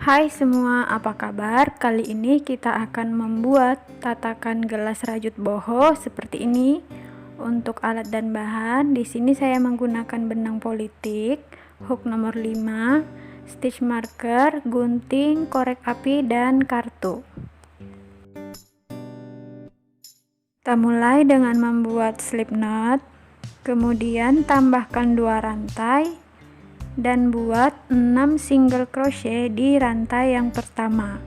Hai semua, apa kabar? Kali ini kita akan membuat tatakan gelas rajut boho seperti ini. Untuk alat dan bahan, di sini saya menggunakan benang politik, hook nomor 5, stitch marker, gunting, korek api, dan kartu. Kita mulai dengan membuat slip knot, kemudian tambahkan 2 rantai dan buat 6 single crochet di rantai yang pertama.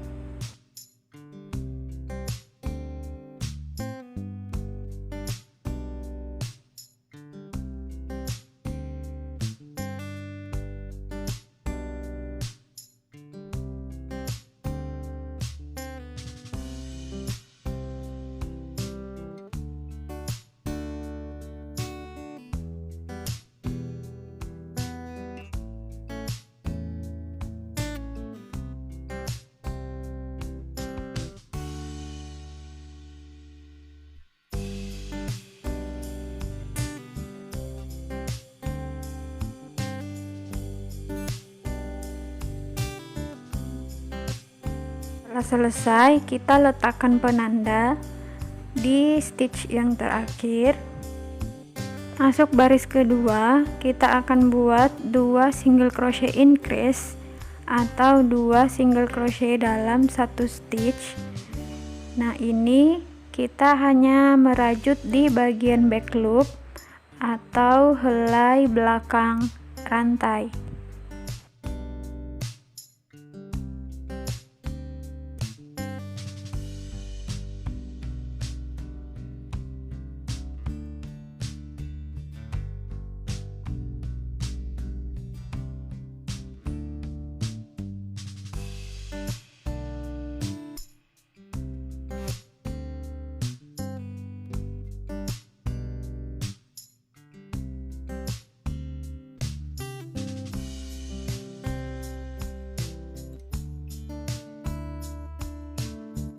Setelah selesai, kita letakkan penanda di stitch yang terakhir. Masuk baris kedua, kita akan buat 2 single crochet increase atau 2 single crochet dalam satu stitch. Nah, ini kita hanya merajut di bagian back loop atau helai belakang rantai.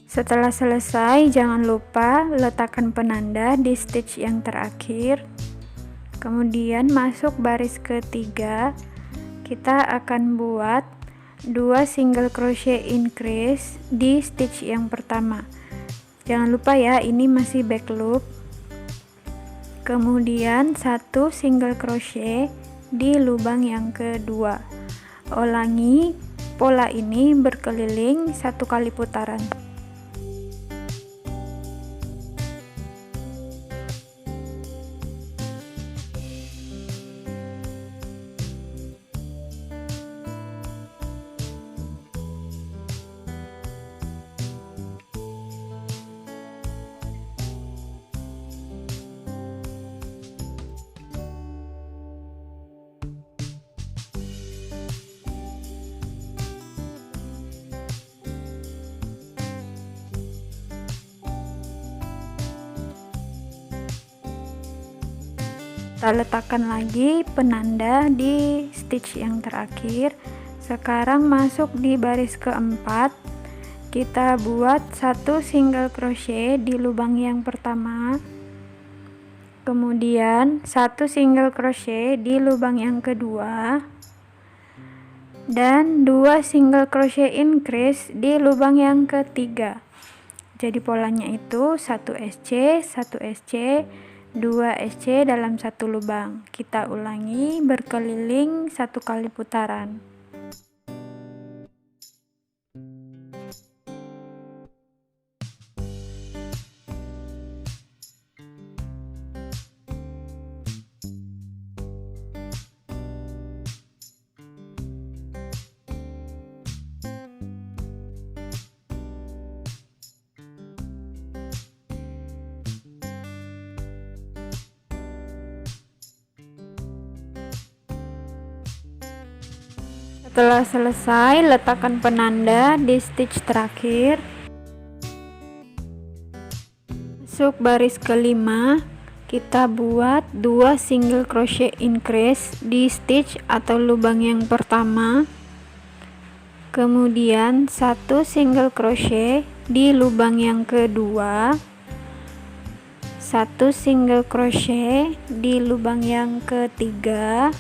Setelah selesai, jangan lupa letakkan penanda di stitch yang terakhir. Kemudian masuk baris ketiga, kita akan buat 2 single crochet increase di stitch yang pertama. Jangan lupa ya, ini masih back loop. Kemudian 1 single crochet di lubang yang kedua. Ulangi pola ini berkeliling 1 kali putaran. Kita letakkan lagi penanda di stitch yang terakhir. Sekarang masuk di baris keempat, kita buat 1 single crochet di lubang yang pertama, kemudian 1 single crochet di lubang yang kedua, dan 2 single crochet increase di lubang yang ketiga. Jadi polanya itu 1 SC 1 SC 2 SC dalam satu lubang. Kita ulangi berkeliling 1 kali putaran. Setelah selesai, letakkan penanda di stitch terakhir. Masuk baris kelima, kita buat 2 single crochet increase di stitch atau lubang yang pertama, kemudian 1 single crochet di lubang yang kedua, 1 single crochet di lubang yang ketiga,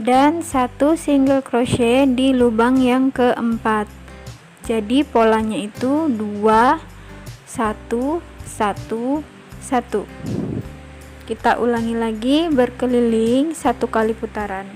dan 1 single crochet di lubang yang keempat. Jadi polanya itu 2 1 1 1. Kita ulangi lagi berkeliling 1 kali putaran.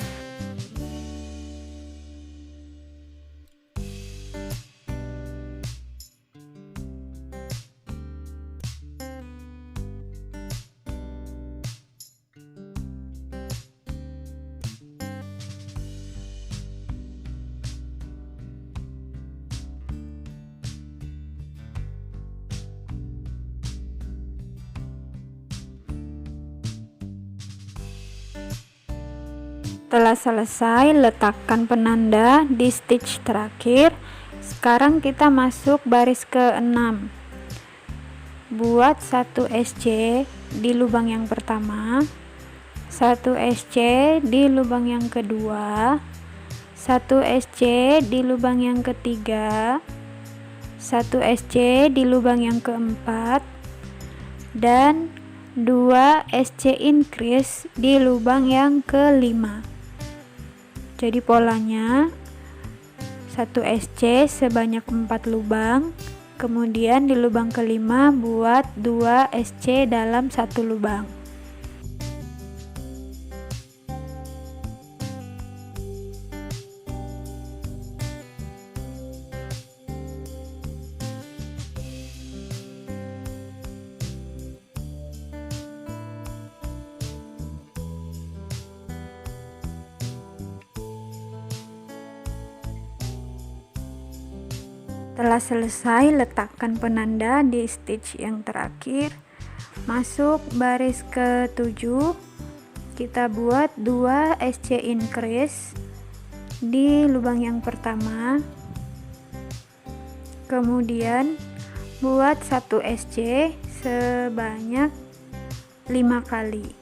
Setelah selesai, letakkan penanda di stitch terakhir. Sekarang kita masuk baris ke-6. Buat 1 SC di lubang yang pertama, 1 SC di lubang yang kedua, 1 SC di lubang yang ketiga, 1 SC di lubang yang keempat, dan 2 SC increase di lubang yang kelima. Jadi polanya 1 SC sebanyak 4 lubang, kemudian di lubang kelima buat 2 SC dalam 1 lubang. Setelah selesai, letakkan penanda di stitch yang terakhir. Masuk baris ke-7, kita buat 2 SC increase di lubang yang pertama, kemudian buat 1 SC sebanyak 5 kali.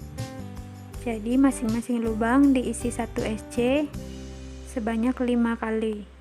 Jadi masing-masing lubang diisi 1 SC sebanyak 5 kali.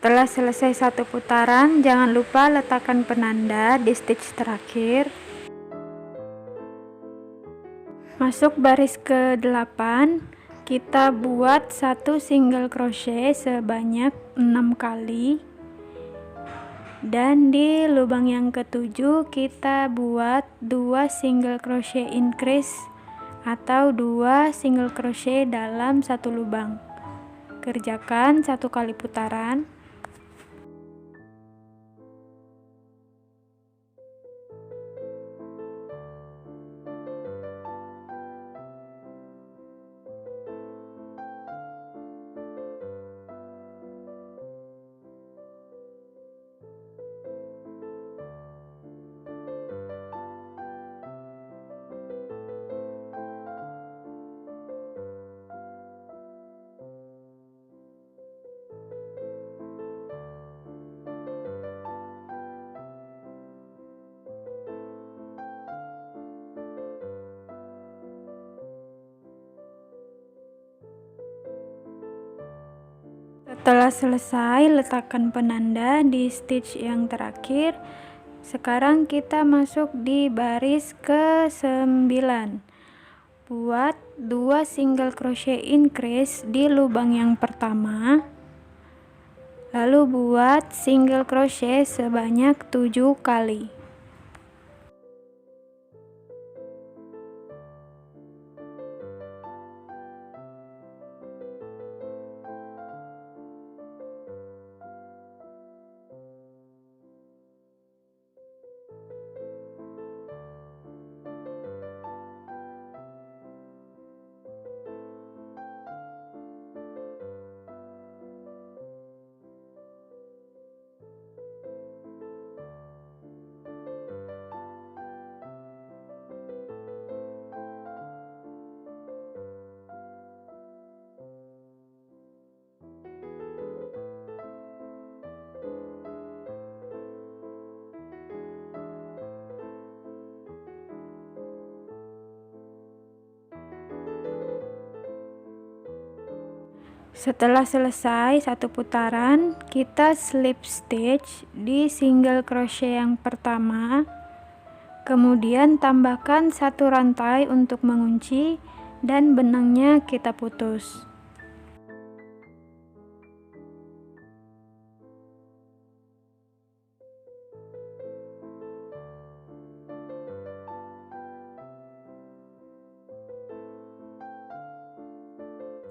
Setelah selesai 1 putaran, jangan lupa letakkan penanda di stitch terakhir. Masuk baris ke-8, kita buat 1 single crochet sebanyak 6 kali, dan di lubang yang ke-7 kita buat 2 single crochet increase atau 2 single crochet dalam 1 lubang. Kerjakan 1 kali putaran. Setelah selesai, letakkan penanda di stitch yang terakhir. Sekarang kita masuk di baris ke-9. Buat 2 single crochet increase di lubang yang pertama, lalu buat single crochet sebanyak 7 kali. Setelah selesai satu putaran, kita slip stitch di single crochet yang pertama, kemudian tambahkan satu rantai untuk mengunci dan benangnya kita putus.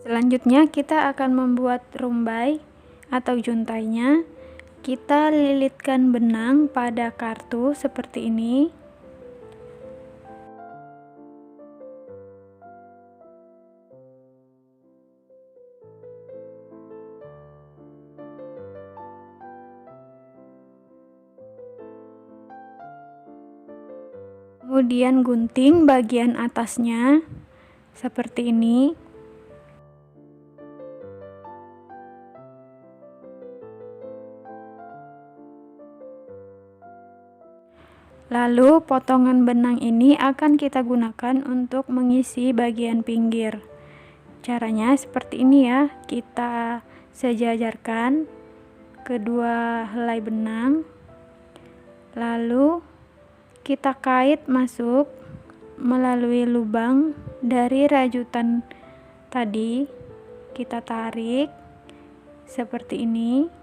Selanjutnya kita akan membuat rumbai atau juntainya. Kita lilitkan benang pada kartu seperti ini. Kemudian gunting bagian atasnya seperti ini. Lalu potongan benang ini akan kita gunakan untuk mengisi bagian pinggir. Caranya seperti ini ya, kita sejajarkan kedua helai benang, lalu kita kait masuk melalui lubang dari rajutan tadi, kita tarik seperti ini.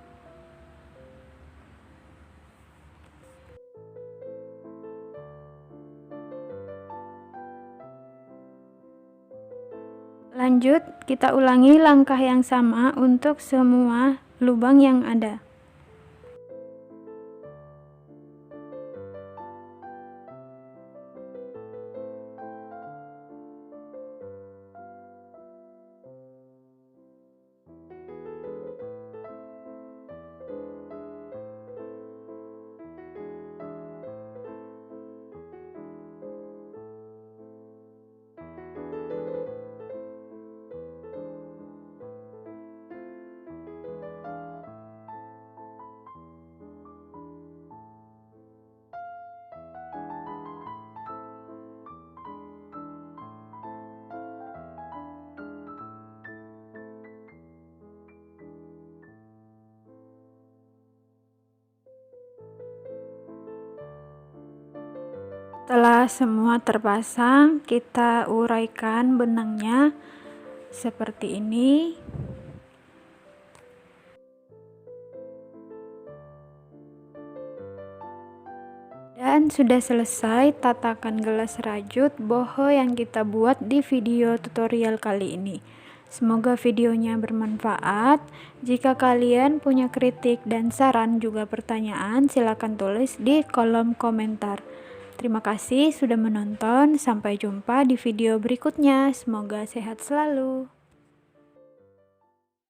Lanjut, kita ulangi langkah yang sama untuk semua lubang yang ada. Setelah semua terpasang, kita uraikan benangnya seperti ini. Dan sudah selesai tatakan gelas rajut boho yang kita buat di video tutorial kali ini. Semoga videonya bermanfaat. Jika kalian punya kritik dan saran juga pertanyaan, silakan tulis di kolom komentar. Terima kasih sudah menonton, sampai jumpa di video berikutnya. Semoga sehat selalu.